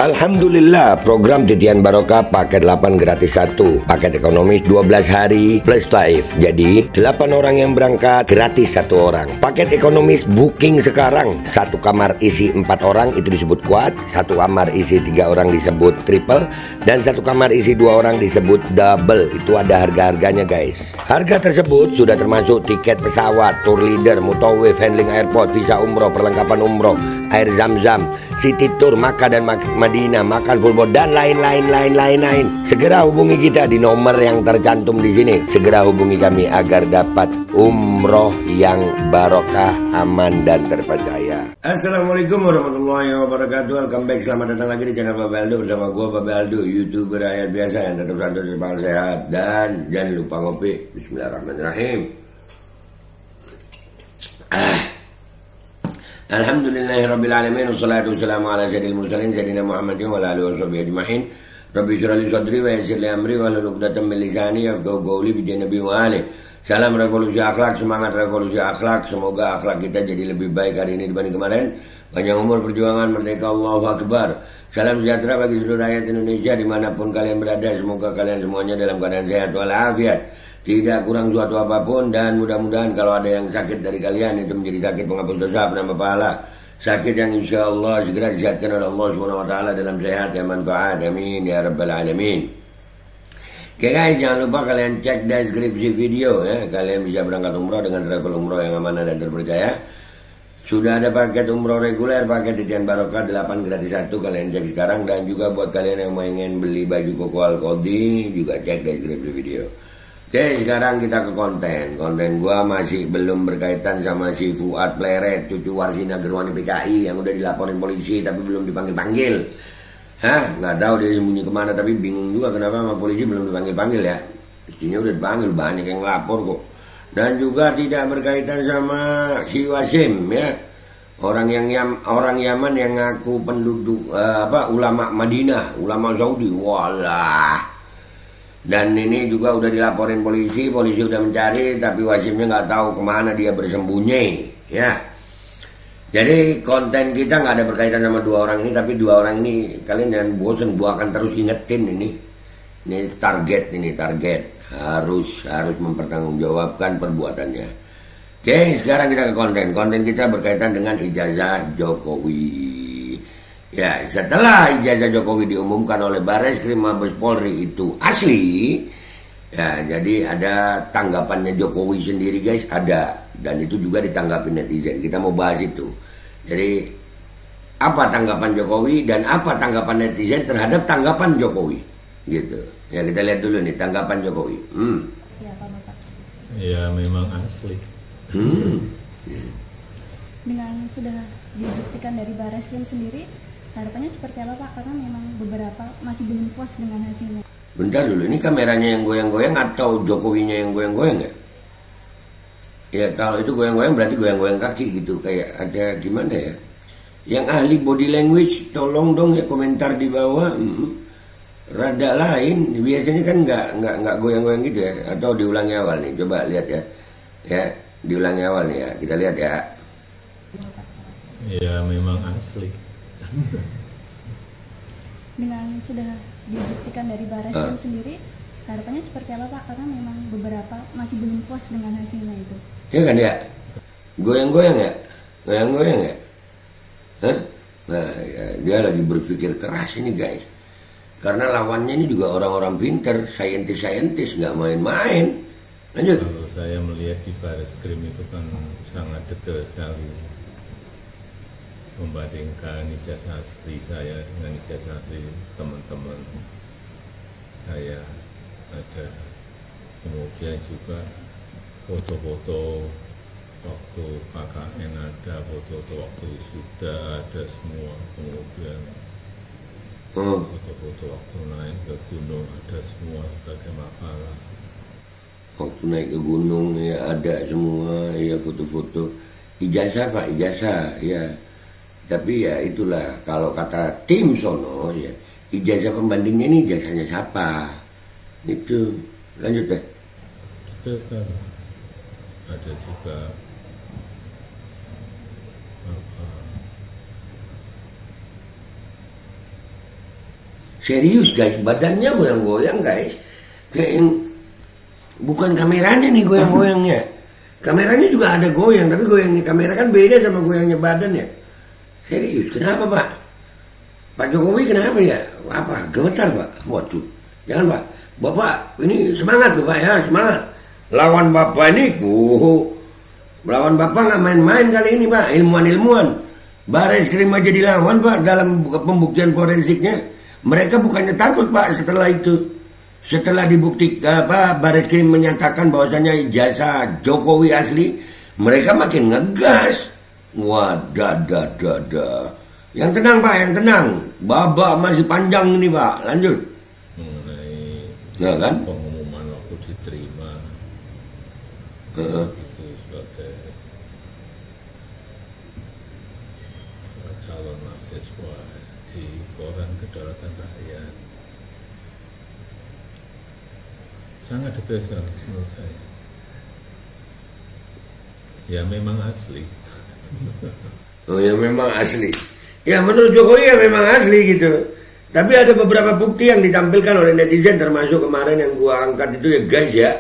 Alhamdulillah, program Titian Barokah paket 8 gratis 1, paket ekonomis 12 hari plus taif. Jadi 8 orang yang berangkat gratis 1 orang. Paket ekonomis booking sekarang, 1 kamar isi 4 orang itu disebut quad, 1 kamar isi 3 orang disebut triple, dan 1 kamar isi 2 orang disebut double. Itu ada harga-harganya guys. Harga tersebut sudah termasuk tiket pesawat, tour leader, mutawif, handling airport, visa umroh, perlengkapan umroh, air zam-zam, city tour, Makkah dan Madinah, makan full board, dan lain-lain. Segera hubungi kita di nomor yang tercantum di sini. Segera hubungi kami agar dapat umroh yang barokah, aman dan terpercaya. Assalamualaikum warahmatullahi wabarakatuh. Welcome back, selamat datang lagi di channel Babe Aldo bersama gua Babe Aldo, YouTuber rakyat biasa yang tetap santai, tetap sehat, dan jangan lupa ngopi. Bismillahirrahmanirrahim. Alhamdulillahirrabbilalamin. Wassalatu wassalamu ala sayyidil mursalin Sayyidina Muhammadin wa ala alihi wa sahbihi ajma'in. Rabbi syrah li sadri wa yassir li amri wa hlul 'uqdatam min lisani yafqahu qawli bi Nabi wa ali. Salam revolusi akhlak, semangat revolusi akhlak. Semoga akhlak kita jadi lebih baik hari ini dibanding kemarin. Panjang umur, perjuangan, merdeka, Allahu Akbar. Salam sejahtera bagi seluruh rakyat Indonesia dimanapun kalian berada. Semoga kalian semuanya dalam keadaan sehat walafiat, tidak kurang suatu apapun, dan mudah-mudahan kalau ada yang sakit dari kalian itu menjadi sakit penghapus dosa, penambah pahala, sakit yang insya Allah segera disehatkan oleh Allah SWT dalam sehat yang manfaat, amin ya rabbal alamin. Oke guys, jangan lupa kalian cek deskripsi video ya. Kalian bisa berangkat umroh dengan travel umroh yang amanah dan terpercaya. Sudah ada paket umroh reguler, paket Titian Barokah 8 gratis 1, kalian cek sekarang. Dan juga buat kalian yang mau ingin beli baju koko Al-Qodi, juga cek deskripsi video. Oke, sekarang kita ke konten. Konten gua masih belum berkaitan sama si Fuad Pleret, cucu Warsina Gerwani PKI yang udah dilaporin polisi tapi belum dipanggil-panggil. Hah? Nggak tahu dia sembunyi kemana, tapi bingung juga kenapa sama polisi belum dipanggil-panggil ya. Mestinya udah dipanggil, banyak yang lapor kok. Dan juga tidak berkaitan sama si Wasim ya. Orang Yaman yang ngaku penduduk ulama Madinah, ulama Saudi. Walah. Dan ini juga udah dilaporin polisi udah mencari, tapi Wasimnya nggak tahu kemana dia bersembunyi, ya. Jadi konten kita nggak ada berkaitan sama 2 orang ini, tapi 2 orang ini kalian jangan bosen, gua akan terus ingetin ini target harus mempertanggungjawabkan perbuatannya. Oke, sekarang kita ke konten kita berkaitan dengan ijazah Jokowi. Ya, setelah ijazah Jokowi diumumkan oleh Bareskrim Mabes Polri itu asli, ya jadi ada tanggapannya Jokowi sendiri guys, ada. Dan itu juga ditanggapi netizen, kita mau bahas itu. Jadi, apa tanggapan Jokowi dan apa tanggapan netizen terhadap tanggapan Jokowi, gitu. Ya kita lihat dulu nih tanggapan Jokowi. Ya Pak Bapak. Ya memang asli. Dengan sudah dibuktikan dari Bareskrim sendiri, harapannya seperti apa Pak? Karena memang beberapa masih belum puas dengan hasilnya. Bentar dulu, ini kameranya yang goyang-goyang atau Jokowinya yang goyang-goyang nggak? Ya kalau itu goyang-goyang berarti goyang-goyang kaki gitu, kayak ada gimana ya? Yang ahli body language tolong dong ya komentar di bawah. Rada lain, biasanya kan nggak goyang-goyang gitu ya, atau diulangi awal nih, coba lihat ya, diulangi awal nih ya, kita lihat ya. Ya memang asli. Dengan sudah dibuktikan dari Bareskrim sendiri, harapannya seperti apa Pak? Karena memang beberapa masih belum puas dengan hasilnya itu. Ya kan ya, goyang-goyang ya, Hah? Nah ya, dia lagi berpikir keras ini guys. Karena lawannya ini juga orang-orang pinter, saintis nggak main-main. Lanjut. Kalau saya melihat di Bareskrim itu kan sangat detail sekali membandingkan ijazah asli saya dengan ijazah asli teman-teman saya. Ada kemudian juga foto-foto waktu KKN, ada foto-foto waktu sudah ada semua, kemudian foto-foto waktu naik ke gunung ada semua sebagai makalah. Waktu naik ke gunung ya ada semua ya, foto-foto. Ijazah Pak, ijazah ya. Tapi ya itulah kalau kata tim sono ya, ijazah pembandingnya ini ijazahnya siapa? Itu lanjut deh. Betul sekali. Ada juga Serius guys, badannya goyang-goyang guys. Kayak yang bukan kameranya nih goyang-goyangnya. Kameranya juga ada goyang, tapi goyangnya kamera kan beda sama goyangnya badan ya. Serius, kenapa Pak? Pak Jokowi kenapa ya? Apa? Gemetar Pak? Waduh, jangan Pak. Bapak, ini semangat Bapak ya, semangat. Lawan Bapak ini, lawan Bapak nggak main-main kali ini Pak, ilmuwan-ilmuwan. Bareskrim aja dilawan Pak dalam pembuktian forensiknya. Mereka bukannya takut Pak setelah itu. Setelah dibuktikan Bareskrim menyatakan bahwasanya ijazah Jokowi asli, mereka makin ngegas. Wadah. Yang tenang Pak, yang tenang. Babak masih panjang ini Pak. Lanjut. Mengenai Nah kan? pengumuman waktu diterima itu sebagai calon mahasiswa di Koran Kedaulatan Rakyat sangat detail sekali menurut saya. Ya memang asli. Oh ya memang asli. Ya menurut Jokowi ya memang asli gitu. Tapi ada beberapa bukti yang ditampilkan oleh netizen, termasuk kemarin yang gua angkat itu ya guys ya.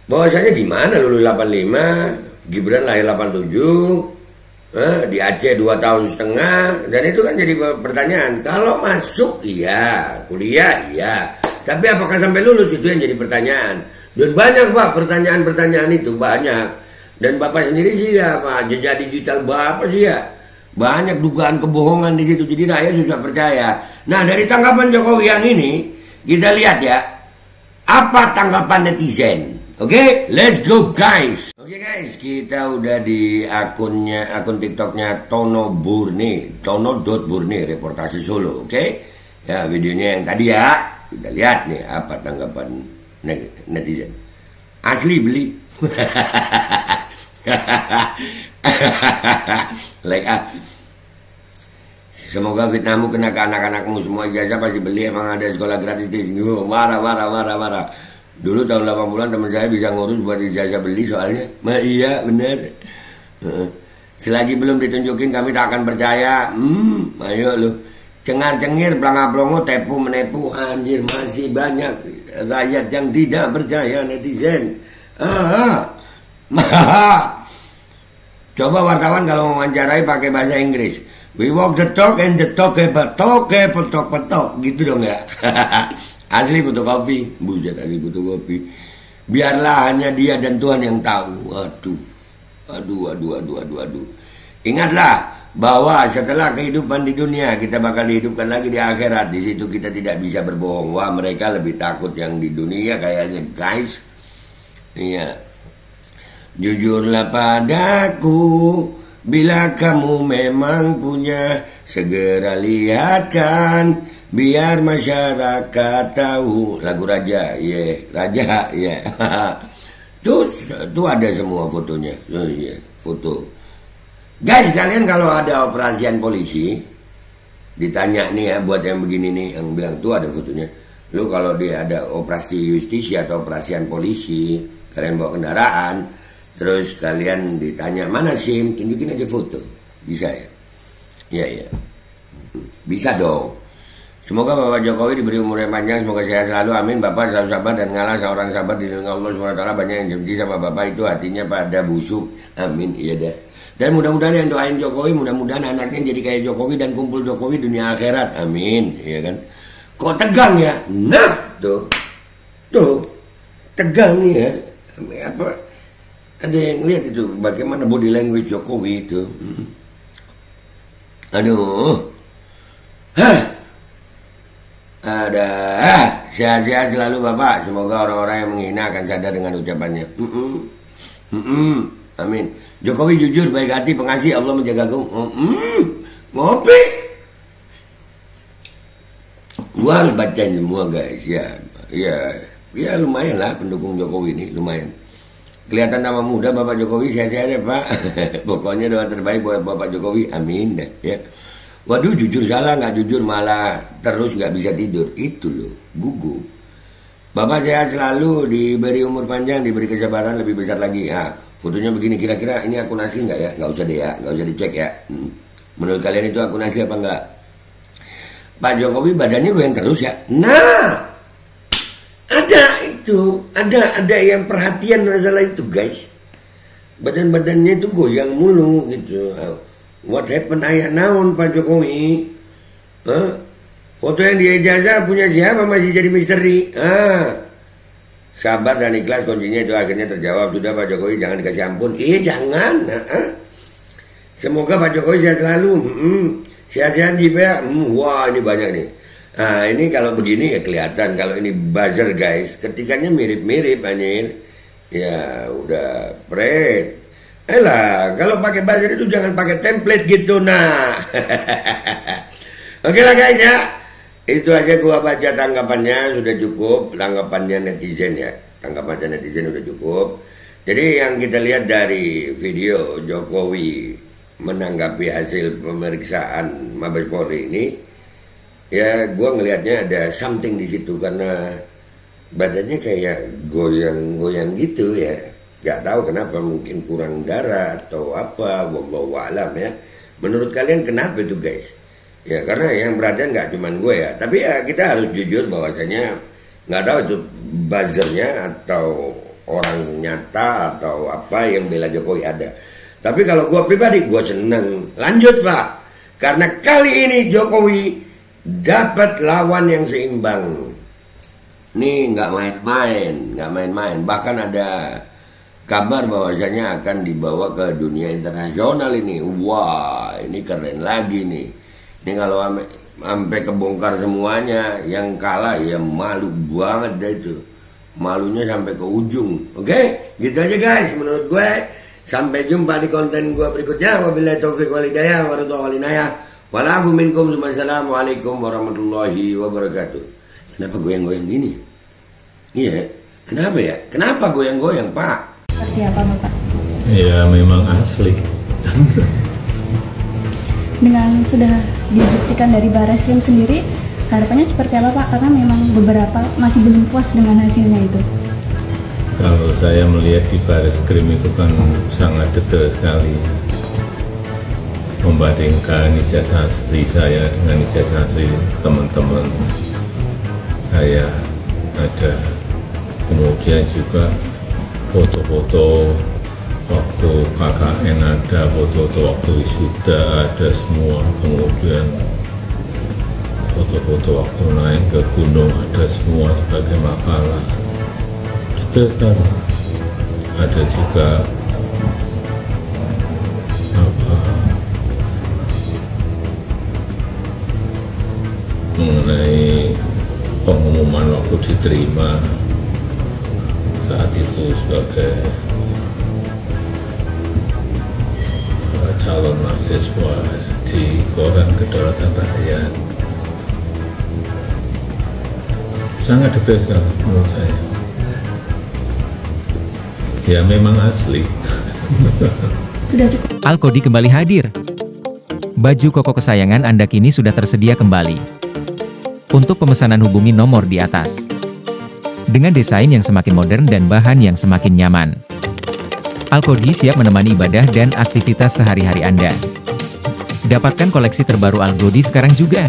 Bahwasanya gimana lulus 85, Gibran lahir 87, di Aceh 2 tahun setengah, dan itu kan jadi pertanyaan. Kalau masuk iya, kuliah iya, tapi apakah sampai lulus itu yang jadi pertanyaan. Dan banyak Pak pertanyaan-pertanyaan itu banyak. Dan Bapak sendiri sih ya Pak, jejak digital Bapak sih ya. Banyak dugaan kebohongan di situ, jadi rakyat susah percaya. Nah dari tanggapan Jokowi yang ini, kita lihat ya, apa tanggapan netizen. Oke, let's go guys. Oke guys, kita udah di akun TikToknya Tono Burni, Tono.Burni, reportase Solo. Oke, ya videonya yang tadi ya, kita lihat nih apa tanggapan netizen. Asli beli. Like semoga fitnahmu kena ke anak-anakmu semua, ijazah pasti beli, emang ada sekolah gratis di sini. Marah. Dulu tahun 80-an teman saya bisa ngurus buat ijazah beli soalnya. Iya bener. Selagi belum ditunjukin kami tak akan percaya. Ayo lu. Cengar-cengir, pelangga-pelongo, tepu-menepu. Anjir masih banyak rakyat yang tidak percaya netizen. Coba wartawan kalau mewawancarai pakai bahasa Inggris. We walk the talk and the talk petok gitu dong ya. Asli fotokopi, buset asli fotokopi. Biarlah hanya dia dan Tuhan yang tahu. Aduh. Ingatlah bahwa setelah kehidupan di dunia kita bakal dihidupkan lagi di akhirat. Di situ kita tidak bisa berbohong. Wah mereka lebih takut yang di dunia kayaknya guys. Iya. Jujurlah padaku, bila kamu memang punya, segera lihatkan, biar masyarakat tahu. Lagu Raja, Raja. Tuh ada semua fotonya. Foto. Guys, kalian kalau ada operasian polisi, ditanya nih ya, buat yang begini nih, yang bilang tuh ada fotonya. Lu kalau dia ada operasi justisi atau operasian polisi, kalian bawa kendaraan, terus kalian ditanya mana SIM, tunjukin aja foto. Bisa ya? Iya. Bisa dong. Semoga Bapak Jokowi diberi umur yang panjang, semoga sehat selalu, amin. Bapak selalu sabar dan ngalah seorang sabar di lindungi Allah SWT. Banyak yang benci sama Bapak itu hatinya pada busuk, amin. Iya dah. Dan mudah-mudahan yang doain Jokowi, mudah-mudahan anaknya jadi kayak Jokowi dan kumpul Jokowi dunia akhirat, amin. Iya kan? Kok tegang ya? Nah, tuh tegang ya. Apa? Ada yang lihat itu bagaimana body language Jokowi itu. Aduh. Sehat-sehat selalu Bapak. Semoga orang-orang yang menghina akan sadar dengan ucapannya. Amin. Jokowi jujur, baik hati, pengasih, Allah menjagaku. Ngopi. Gua harus bacain semua guys. Ya lumayan lah pendukung Jokowi ini, lumayan. Kelihatan nama muda Bapak Jokowi, sehat-sehat ya Pak. Pokoknya doa terbaik buat Bapak Jokowi, amin ya. Waduh, jujur salah, nggak jujur malah terus nggak bisa tidur, itu loh, gugup. Bapak sehat selalu, diberi umur panjang, diberi kesabaran lebih besar lagi. Fotonya begini, kira-kira ini akun asli nggak ya? Nggak usah deh ya, nggak usah dicek ya. Menurut kalian itu akun asli apa enggak? Pak Jokowi badannya goyang terus ya. Nah, ada itu, ada yang perhatian masalah itu guys. Badan-badannya itu goyang mulu gitu. What happened ayah naon Pak Jokowi? Foto yang dia ijazah punya siapa masih jadi misteri. Sabar dan ikhlas kuncinya itu akhirnya terjawab. Sudah Pak Jokowi jangan dikasih ampun. Jangan. Semoga Pak Jokowi sehat selalu. Sehat-sehat juga. Wah ini banyak nih. Nah ini kalau begini ya kelihatan. Kalau ini buzzer guys, ketikannya mirip-mirip anjir. Ya udah pret. Kalau pakai buzzer itu jangan pakai template gitu nah. Oke lah guys ya. Itu aja gua baca tanggapannya, sudah cukup. Tanggapannya netizen ya. Tanggapannya netizen sudah cukup. Jadi yang kita lihat dari video Jokowi menanggapi hasil pemeriksaan Mabes Polri ini, ya gua ngelihatnya ada something di situ karena badannya kayak goyang-goyang gitu ya. Gak tahu kenapa, mungkin kurang darah atau apa, wallahu a'lam ya. Menurut kalian kenapa itu guys? Ya karena yang perhatian gak cuman gue ya, tapi ya kita harus jujur bahwasanya gak tahu itu buzzernya atau orang nyata atau apa yang bela Jokowi ada. Tapi kalau gue pribadi gue seneng. Lanjut Pak, karena kali ini Jokowi dapat lawan yang seimbang. Nih nggak main-main. Bahkan ada kabar bahwasanya akan dibawa ke dunia internasional ini. Wah, ini keren lagi nih. Ini kalau sampai kebongkar semuanya, yang kalah ya malu banget dah itu. Malunya sampai ke ujung. Oke, gitu aja guys menurut gue. Sampai jumpa di konten gue berikutnya. Wabillahi taufiq wal hidayah warahmatullahi wabarakatuh. Walafu minkum. Wassalamualaikum warahmatullahi wabarakatuh. Kenapa goyang-goyang gini? Iya, kenapa ya? Kenapa goyang-goyang, Pak? Seperti apa, Bapak? Ya, memang asli. Dengan sudah dibuktikan dari Barreskrim sendiri, harapannya seperti apa, Pak? Karena memang beberapa masih belum puas dengan hasilnya itu. Kalau saya melihat di Barreskrim itu kan sangat detail sekali. Membandingkan ijazah asli saya dengan ijazah asli teman-teman saya ada, kemudian juga foto-foto waktu KKN ada, foto-foto waktu wisuda ada semua, kemudian foto-foto waktu naik ke gunung ada semua sebagai makalah. Detail sekali. Ada juga mengenai pengumuman waktu diterima saat itu sebagai calon mahasiswa di Koran Kedaulatan Rakyat. Sangat detail sekali menurut saya. Ya memang asli. Sudah cukup. Alkodi kembali hadir. Baju koko kesayangan Anda kini sudah tersedia kembali. Untuk pemesanan hubungi nomor di atas. Dengan desain yang semakin modern dan bahan yang semakin nyaman. Alkodi siap menemani ibadah dan aktivitas sehari-hari Anda. Dapatkan koleksi terbaru Alkodi sekarang juga.